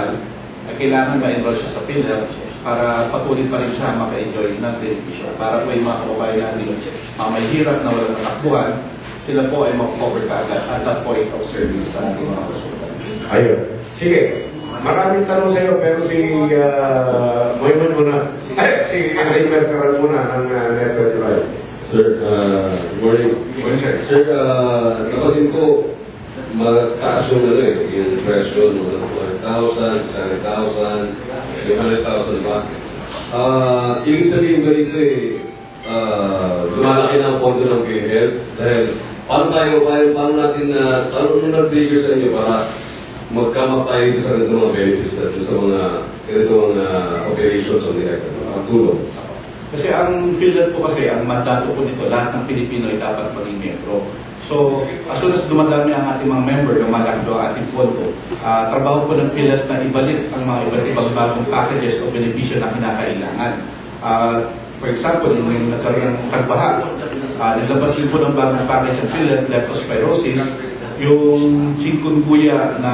ay kailangan ma-enroll siya sa PhilHealth para patuloy pa rin siya maka-enjoy ng television. Para po yung mga kababayan natin may hirap na walang natakbuhan, sila po ay mag-cover kaagad at that point of service sa ating mga hospitals. Ayun. Sige. Maraming tanong sa iyo, pero si Moyman muna. Si Raymer Caral muna ng Network Live. Sir, good morning. Good morning, sir. Sir, napasin ko, mataas yung presyo, 200,000, 600,000, 300,000 ba? Ibig sabihin ba rito lumalaki na ang pondo ng PhilHealth dahil paano natin ano nag-trigger sa inyo para mag-come up tayo sa ganito mga benefits natin sa mga ganito mga operations on the ang tulong? Kasi ang PhilHealth po kasi, ang mandato po nito, lahat ng Pilipino ay dapat maging membro. So, as soon as dumadami ang ating mga member, lumalaki ang ating pondo, trabaho po ng PhilHealth na ibalik ang mga iba't ibang bagong packages o benepisyo na kinakailangan. For example, yung nagkaroon ng tagbaha, nilabas yun po ng bagong package ng PhilHealth, leptospirosis, yung chikungunya na,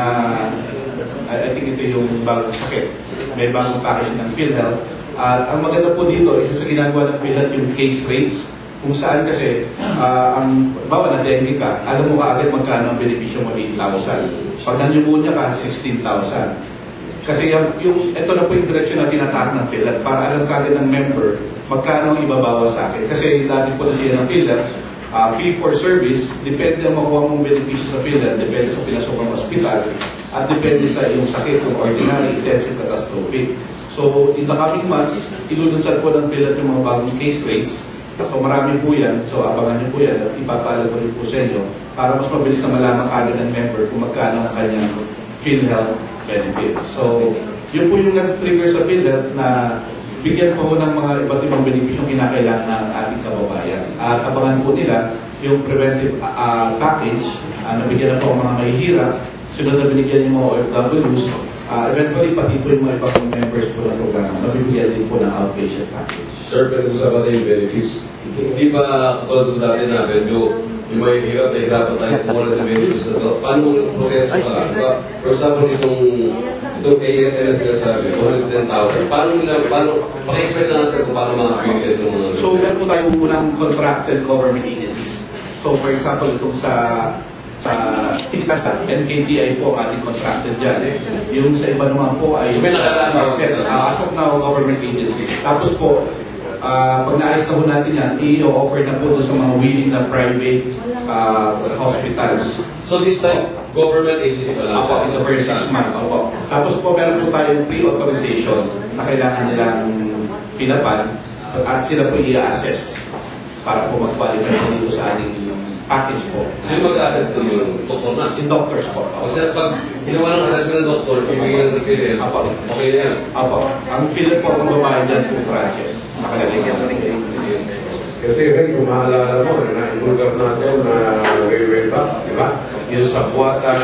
I think ito yung bagong sakit, may bagong package ng PhilHealth. At ang maganda po dito, isa sa ginagawa ng PhilHealth yung case rates, kung saan kasi, bawa na dengue ka, alam mo kaagad magkano ang benepisyo mo 8,000. Pag nangyumunya ka, 16,000. Kasi ito na po yung direksyon na tinatake ng PhilHealth para alam kaagad ng member magkano ang ibabawas sa akin. Kasi lagi po na siya ng PhilHealth, fee for service, depende ang makuha mong benepisyo sa PhilHealth, depende sa pinasokang ospital, at depende sa iyong sakit, kung ordinary, intensive, catastrophic. So, in the coming months, ilulunsad po ng PhilHealth yung mga bagong case rates. So, marami po yan. So, abangan niyo po yan at ipapalag ko rin po sa inyo para mas mabilis na malaman agad ng member kung magkano ang kanyang PhilHealth benefits. So, yun po yung nag-trigger sa PhilHealth na bigyan po ng mga iba't ibang benepisyong kinakailangan ng ating kababayan. At abangan po nila yung preventive package na bigyan na po ang mga mahihirap, sunod na binigyan yung mga OFWs, eventually pati po yung mga ibang members po ng programa, mabibigyan din po ng outpatient package. Sir, pinag-usapan tayo yung benefits. Hindi ba katulad natin na medyo yung may hirap na hirapan tayo kumulat ng benefits na ito? Paano yung proseso ka? For example, itong ANS na sabi, 210,000. Paano, paki-explain na sir kung paano makakabigyan itong mga... So, meron po tayo unang contracted government agencies. So, for example, itong sa Pilipinas, NKTI po ang ating contracted dyan. Yung sa iba naman po ay as of now, government agencies. Tapos po, pag naayos na po natin yan, i-offer na po sa mga willing na private hospitals. So this time, government agency pa lang? Apo, in the first 6 months. Apo. Tapos po, meron po tayong pre-authorization na kailangan nilang pinapan at sila po i-assess para po mag-qualify po dito sa ating package po. Sino mag-assess ko yung doktor na? Yung doctors po. Kasi pag ginawa ng assessment ng doktor, ibigay sa PhilHealth, Apo. okay na yan? Apo. Ang PhilHealth po ang babae dyan po tranches. Nakalagay yan. Kasi Ray, kung maalala mo, na-inulgar natin na way back, di ba? Yung sa buwatan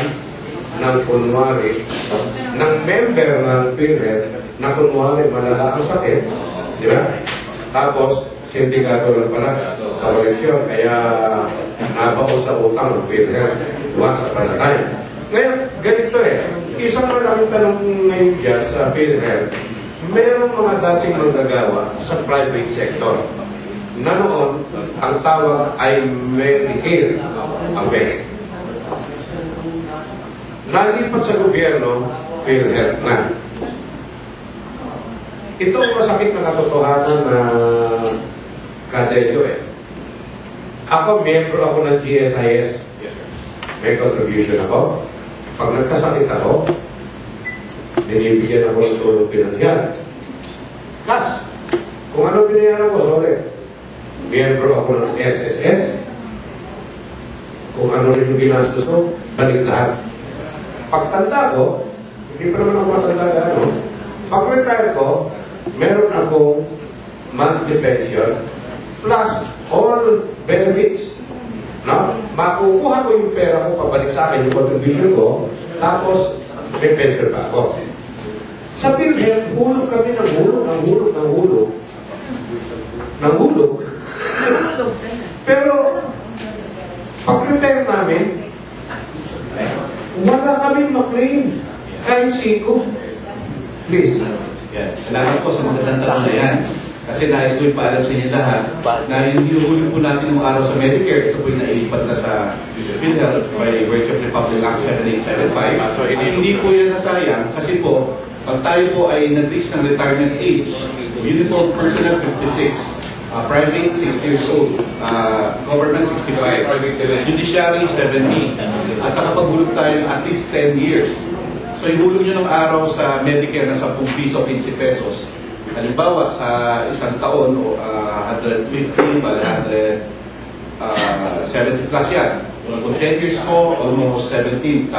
ng kunwari, ng member ng PhilHealth na kunwari malala ang sakit, di ba? Tapos, sindikato lang pala sa koleksyon, kaya nabaon sa utang ng PhilHealth once upon a time. Ngayon, ganito isang maraming tanong ngayon dyan sa PhilHealth, mayroong mga dating manggagawa sa private sector na noon, ang tawag ay Medicare Aware. Nalipat sa gobyerno, PhilHealth na. Ito ang masakit na katotohanan na kadelyo Ako, member ako ng GSIS. May contribution ako. Pag nagkasakit ako, binibigyan ako ng tulong pinansyal. Kas, kung ano binayaran ko, sorry. Member ako ng SSS. Kung ano rin yung ginastos ko, balik lahat. Pagtanda ko, hindi pa naman ako matanda ano. Pag-retire ko, meron akong monthly pension plus all benefits. No? Makukuha ko yung pera ko, pabalik sa akin yung contribution ko, tapos may pension pa ako. Sa PhilHealth, hulog kami ng hulog. Pero, pag-retire namin, wala kami maklaim. Kahit 5. Please. Yan. Salamat po sa magandang tanong na yan. Kasi nais ko ipaalam sa inyo lahat na yung hinuhuli po natin yung araw sa Medicare, ito po yung nailipat na sa PhilHealth by virtue of Republic Act 7875. So, hindi po yan nasayang kasi po, pag tayo po ay nag-reach ng retirement age, uniform personnel 56, private 60 years old, government 65, judiciary 70, at nakapagulog tayo at least 10 years. So, ihulog nyo ng araw sa Medicare na 10 piso, 15 pesos. Halimbawa, sa isang taon, 150, bali 170 plus yan. Kung 10 years mo, almost 17,000.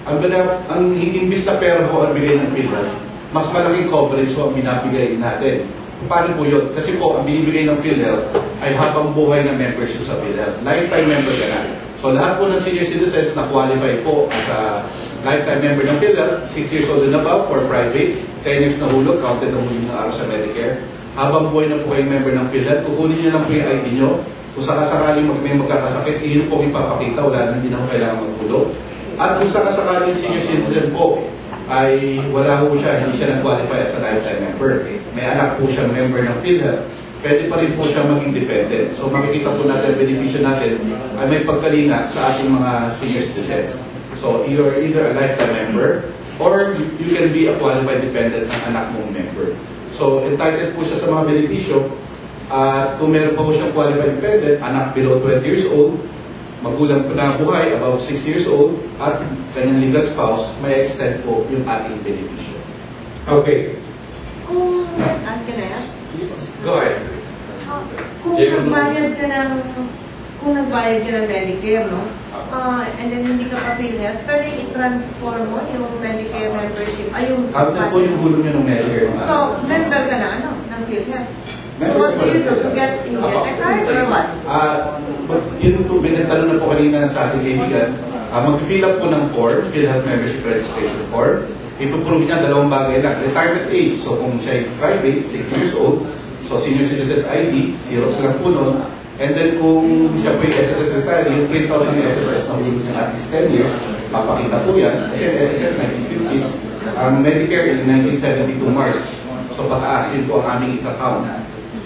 Ang imbis na pera ko ang bigay ng PhilHealth, mas malaking coverage ko ang binabigay natin. Paano po yun? Kasi po, ang binibigay ng PhilHealth ay habang buhay na membership sa PhilHealth. Lifetime member ka na. So lahat po ng senior citizens na qualify po as a lifetime member ng PhilHealth, 60 years old and above for private, 10 years na hulog, counted na hulog ng araw sa Medicare. Habang buhay na po kayong member ng PhilHealth, kukunin nyo lang po yung ID nyo. Kung sakasakaling may magkakasakit, iyon po ipapakita, wala na hindi na po kailangan maghulog. At kung sakasakaling senior citizen po, ay wala po siya, hindi siya nag-qualify as a lifetime member. May anak po siyang member ng PhilHealth, pwede pa rin po siya maging dependent. So makikita po natin, benepisyo natin ay may pagkalinga sa ating mga senior citizens. So you're either a lifetime member or you can be a qualified dependent ng anak mong member. So entitled po siya sa mga benepisyo. Kung meron pa po siyang qualified dependent, anak below 20 years old, magulang po na buhay, above 60 years old, at kanyang legal spouse, may extend po yung ating benepisyo. Okay. Kung, can I ask? Go ahead. Kung nagbayad ka ng Medicare, no? And then hindi ka pa PhilHealth, pwede i-transfer mo yung Medicare membership, yung Counted po yung hulog nyo ng Medicare. So, member ka na, ng PhilHealth. So what do you do? You get a card or what? Yun po, binatanong na po kanina sa ating kaibigan. Mag-fill up po ng form, PhilHealth Membership Registration Form. Ipuprove niya dalawang bagay lang. Retirement age, so kung siya ay private, 60 years old, so senior citizens ID, Xerox lang po nun. And then kung siya po yung SSS retiree, yung printout ng SSS na hulog niya at least 10 years, papakita po yan. Kasi yung SSS 1950s, ang Medicare in 1972 March. So pataasin po ang aming account.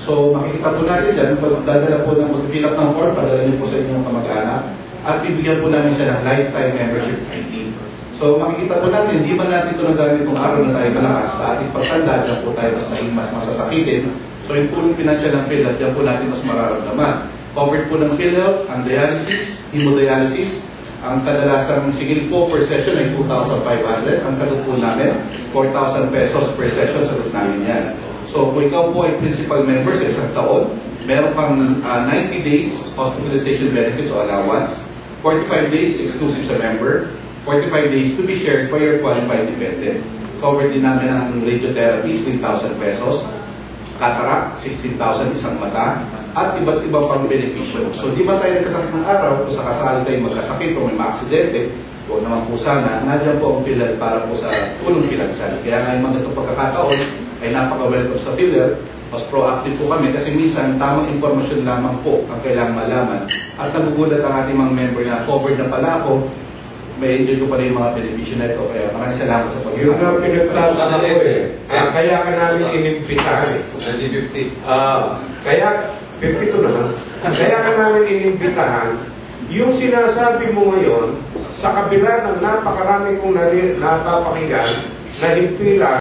So makikita po natin dyan, dadala po ng mag-fill up ng form, padala niyo po sa inyong kamag-anak, at bibigyan po namin siya ng lifetime membership ID. So makikita po natin, hindi man natin ito nagamit kung araw na tayo malakas sa ating pagtanda, dyan po tayo mas masasakitin. So yung pulong financial ng PhilHealth, dyan po natin mas mararamdaman. Covered po ng PhilHealth ang dialysis, hemodialysis. Ang kadalasang sigil po per session ay 2,500. Ang sagot po namin, 4,000 pesos per session, sagot namin yan. So kung ikaw po ay principal member sa isang taon, meron kang 90 days hospitalization benefits o allowance, 45 days exclusive sa member, 45 days to be shared by your qualified dependents. Covered din namin ang radiotherapy, 3,000 pesos, cataract, 16,000 isang mata, at iba't ibang pang benepisyo. So di ba tayo nagkasakit ng araw, kung sakasali tayo magkasakit o may maaksidente, o naman po sana, nandiyan po ang PhilHealth para po sa tulong pinansyal. Kaya nga yung mga itong pagkakataon ay napaka-welcome sa PhilHealth. Mas proactive po kami kasi minsan tamang informasyon lamang po ang kailangang malaman. At nagugulat ang ating mga member na covered na pala ako, may enjoy ko pa rin yung mga benepisyo na ito. Kaya maraming salamat sa pag-ibig. Yun ang pinagtatawa ko eh. Kaya ka namin inimbitahan eh. 1950. Kaya, 52 naman. Kaya ka namin inimbitahan, yung sinasabi mo ngayon, sa kabila ng napakarami kong napapakinggan, na himpilan